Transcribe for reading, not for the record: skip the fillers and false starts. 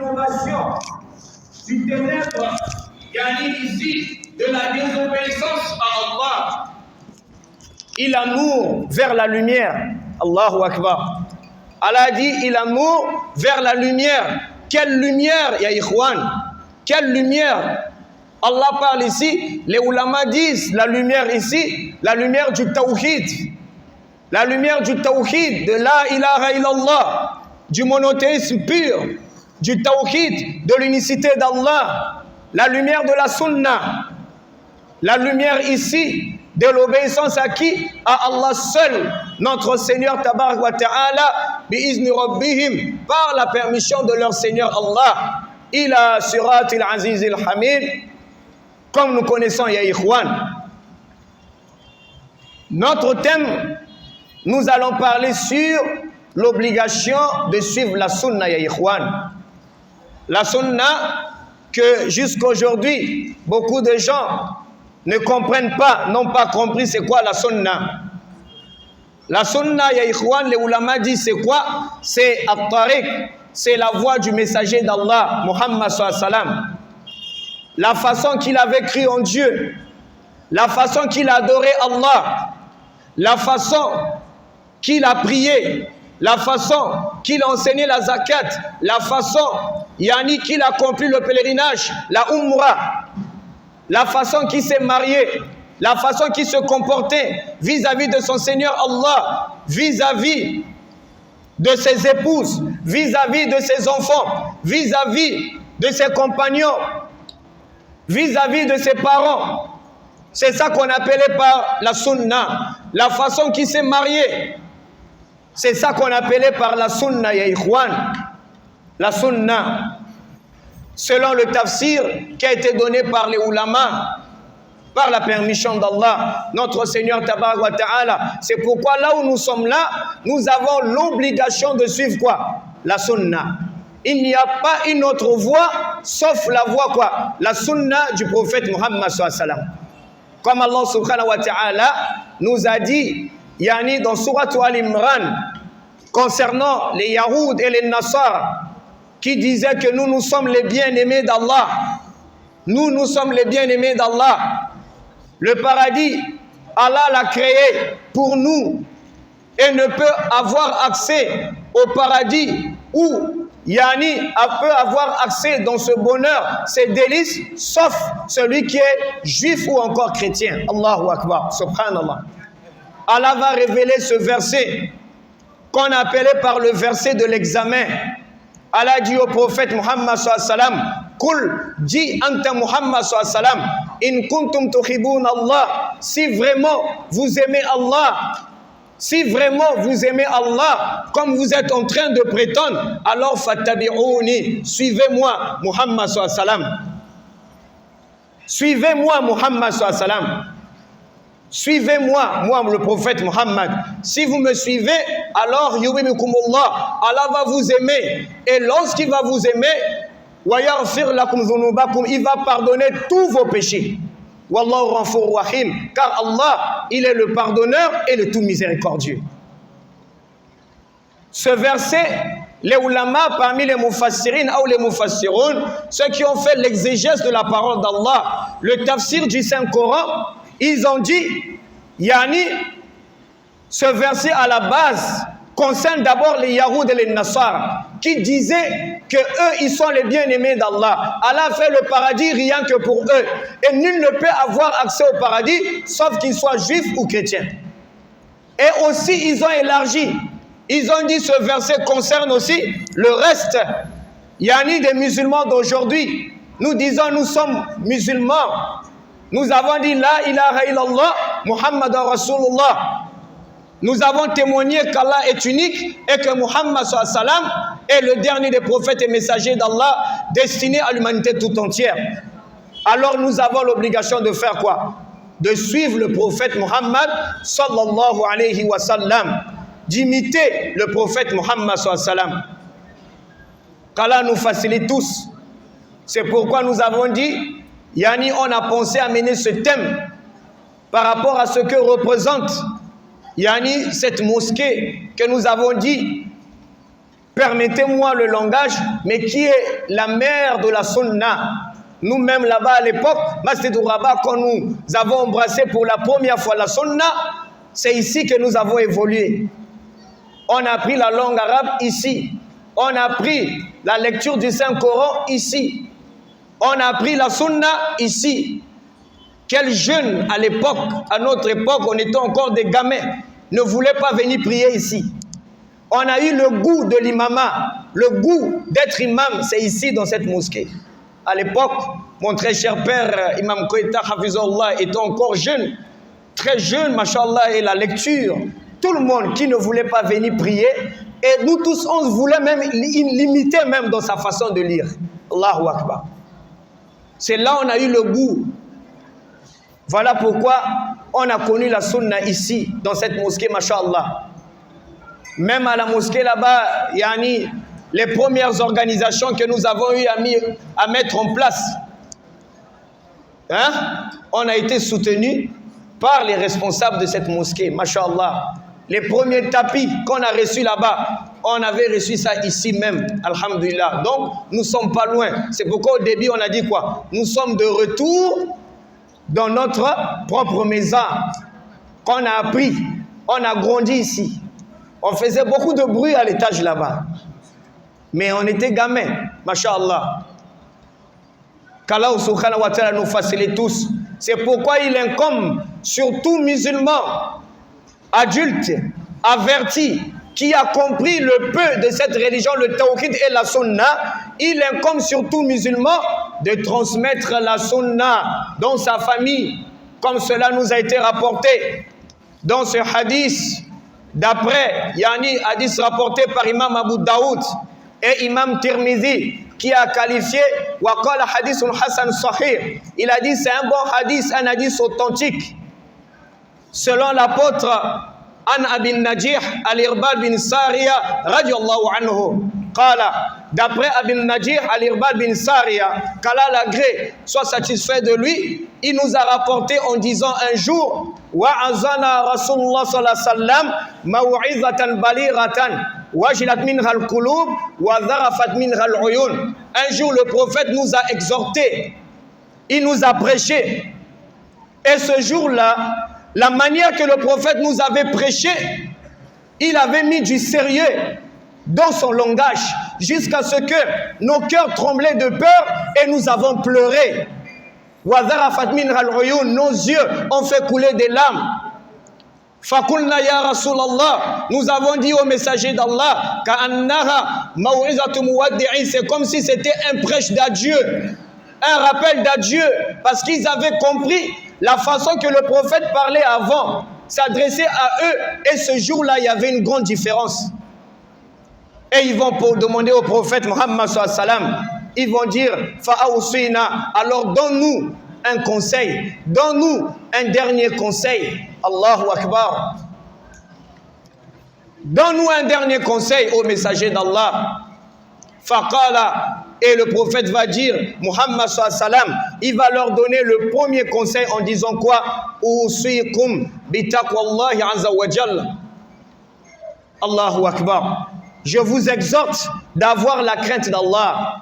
l'innovation du ténèbre, yani ici, de la désobéissance à Allah. Il amour vers la lumière. Allahu Akbar. Allah dit, il amour vers la lumière. Quelle lumière, ya ikhwan? Quelle lumière? Allah parle ici, les ulama disent, la lumière ici, la lumière du tawhid. La lumière du tawhid, de la ilaha illallah, du monothéisme pur, du tawhid, de l'unicité d'Allah, la lumière de la sunna, la lumière ici de l'obéissance à qui? À Allah seul, notre Seigneur Tabarak wa Ta'ala, bi'izni rabbihim, par la permission de leur Seigneur Allah, ila siratil azizil hamid, comme nous connaissons ya ikhwan. Notre thème, nous allons parler sur l'obligation de suivre la sunna ya ikhwan. La sunna que jusqu'à aujourd'hui, beaucoup de gens ne comprennent pas, n'ont pas compris c'est quoi la sunna. La sunna, ya ikhwan, les ulama disent c'est quoi? C'est at-tariq, c'est la voie du messager d'Allah, Muhammad sallallahu alayhi wa sallam. La façon qu'il avait cru en Dieu, la façon qu'il a adoré Allah, la façon qu'il a prié, la façon qu'il a enseigné la zakat, la façon yani qu'il a accompli le pèlerinage, la umrah, la façon qu'il s'est marié, la façon qu'il se comportait vis-à-vis de son Seigneur Allah, vis-à-vis de ses épouses, vis-à-vis de ses enfants, vis-à-vis de ses compagnons, vis-à-vis de ses parents. C'est ça qu'on appelait par la sunna. La façon qu'il s'est marié, c'est ça qu'on appelait par la sunna, ya ikhwan. La sunna, selon le tafsir qui a été donné par les ulama, par la permission d'Allah, notre Seigneur Tabarak wa Ta'ala. C'est pourquoi là où nous sommes là, nous avons l'obligation de suivre quoi? La sunna. Il n'y a pas une autre voie sauf la voie quoi? La sunna du prophète Muhammad sallallahu alayhi wa sallam. Comme Allah subhanahu wa ta'ala nous a dit, yani dans Surat Al-Imran, concernant les Yahoud et les Nasar, qui disaient que nous sommes les bien-aimés d'Allah. Nous sommes les bien-aimés d'Allah. Le paradis, Allah l'a créé pour nous et ne peut avoir accès au paradis où yani peut avoir accès dans ce bonheur, ces délices, sauf celui qui est juif ou encore chrétien. Allahu Akbar, subhanallah. Allah va révéler ce verset qu'on appelait par le verset de l'examen. Allah dit au prophète Muhammad sallallahu alayhi wa sallam, Kul, dis anta Muhammad sallallahu alayhi wa sallam, in kuntum tuhibbuna Allah, si vraiment vous aimez Allah, si vraiment vous aimez Allah, comme vous êtes en train de prétendre, alors fattabi'ouni, suivez-moi Muhammad sallallahu alayhi wa sallam. Suivez-moi Muhammad sallallahu alayhi wa sallam. Suivez-moi, moi le prophète Muhammad. Si vous me suivez, alors yubibikumullah, Allah va vous aimer. Et lorsqu'il va vous aimer, wa yaghfir lakum dhunubakum, il va pardonner tous vos péchés. Wallahu ghafurur rahim, car Allah, il est le pardonneur et le tout miséricordieux. Ce verset, les ulama parmi les mufassirin ou les mufassiroun, ceux qui ont fait l'exégèse de la parole d'Allah, le tafsir du Saint-Coran, ils ont dit, yani, ce verset à la base concerne d'abord les Yahoud et les Nasar, qui disaient que eux, ils sont les bien-aimés d'Allah. Allah a fait le paradis rien que pour eux. Et nul ne peut avoir accès au paradis, sauf qu'il soit juif ou chrétien. Et aussi, ils ont élargi. Ils ont dit ce verset concerne aussi le reste, yani des musulmans d'aujourd'hui. Nous disons, nous sommes musulmans. Nous avons dit la ilaha illallah, Muhammadan Rasulullah. Nous avons témoigné qu'Allah est unique et que Muhammad sallallahu alayhi wa sallam est le dernier des prophètes et messagers d'Allah destiné à l'humanité tout entière. Alors nous avons l'obligation de faire quoi? De suivre le prophète Muhammad sallallahu alayhi wa sallam, d'imiter le prophète Muhammad sallallahu alayhi wa sallam. Qu'Allah nous facilite tous. C'est pourquoi nous avons dit, yani on a pensé à mener ce thème par rapport à ce que représente yani cette mosquée que nous avons dit permettez-moi le langage, mais qui est la mère de la sunna. Nous-mêmes là-bas à l'époque, Masjid Rabat, quand nous avons embrassé pour la première fois la sunna, c'est ici que nous avons évolué. On a appris la langue arabe ici. On a appris la lecture du Saint-Coran ici. On a appris la sunna ici. Quel jeune à l'époque, à notre époque, on était encore des gamins, ne voulait pas venir prier ici. On a eu le goût de l'imama, le goût d'être imam, c'est ici dans cette mosquée. À l'époque, mon très cher père, Imam Koïta Hafizullah, était encore jeune, très jeune, mashallah, et la lecture, tout le monde qui ne voulait pas venir prier, et nous tous, on voulait même l'imiter même dans sa façon de lire. Allahu Akbar. C'est là on a eu le goût. Voilà pourquoi on a connu la sunna ici, dans cette mosquée, mashallah. Même à la mosquée là-bas, yani, les premières organisations que nous avons eu à mettre en place, hein, on a été soutenus par les responsables de cette mosquée, mashallah. Les premiers tapis qu'on a reçus là-bas, on avait reçu ça ici même, alhamdulillah. Donc, nous ne sommes pas loin. C'est pourquoi au début, on a dit quoi? Nous sommes de retour dans notre propre maison, qu'on a appris, on a grandi ici. On faisait beaucoup de bruit à l'étage là-bas. Mais on était gamins, mashallah. Qu'Allah subhanahu wa ta'ala nous facilite tous. C'est pourquoi il incombe sur tout musulman, adulte, averti, qui a compris le peu de cette religion, le tawhid et la sunna, il incombe sur tout musulman de transmettre la sunna dans sa famille, comme cela nous a été rapporté dans ce hadith, d'après, yani hadith rapporté par Imam Abu Daoud et Imam Tirmidhi, qui a qualifié wa qala hadithun hasan sahih. Il a dit c'est un bon hadith, un hadith authentique. Selon l'apôtre An Abin Najih Al-Irbad bin Sariya radiallahu anhu, qala, d'après Abin Najih Al-Irbad bin Sariya, qu'Allah l'agré soit satisfait de lui, il nous a rapporté en disant un jour wa'azana Rasulullah sallallahu alayhi wa sallam maw'izatan balighatan wajilat minha al-qulub wa dharafat minha al-uyun. Un jour le prophète nous a exhorté, il nous a prêché, et ce jour-là, la manière que le prophète nous avait prêché, il avait mis du sérieux dans son langage, jusqu'à ce que nos cœurs tremblaient de peur et nous avons pleuré. Nos yeux ont fait couler des larmes. Fakulna ya Rasulallah, nous avons dit au messager d'Allah, ka'annaha maw'izatu muwaddi'in, c'est comme si c'était un prêche d'adieu, un rappel d'adieu, parce qu'ils avaient compris la façon que le prophète parlait avant, s'adressait à eux, et ce jour-là, il y avait une grande différence. Et ils vont demander au prophète Muhammad sallallahu alayhi wa sallam, ils vont dire, fa'awsina, alors donne-nous un conseil, donne-nous un dernier conseil. Allahu Akbar. Donne-nous un dernier conseil au messager d'Allah. Faqala, et le prophète va dire, Muhammad sallallahu alayhi wa sallam, il va leur donner le premier conseil en disant quoi? Usikum bitaqwallahi azza wa jalla. Allahu Akbar. Je vous exhorte d'avoir la crainte d'Allah.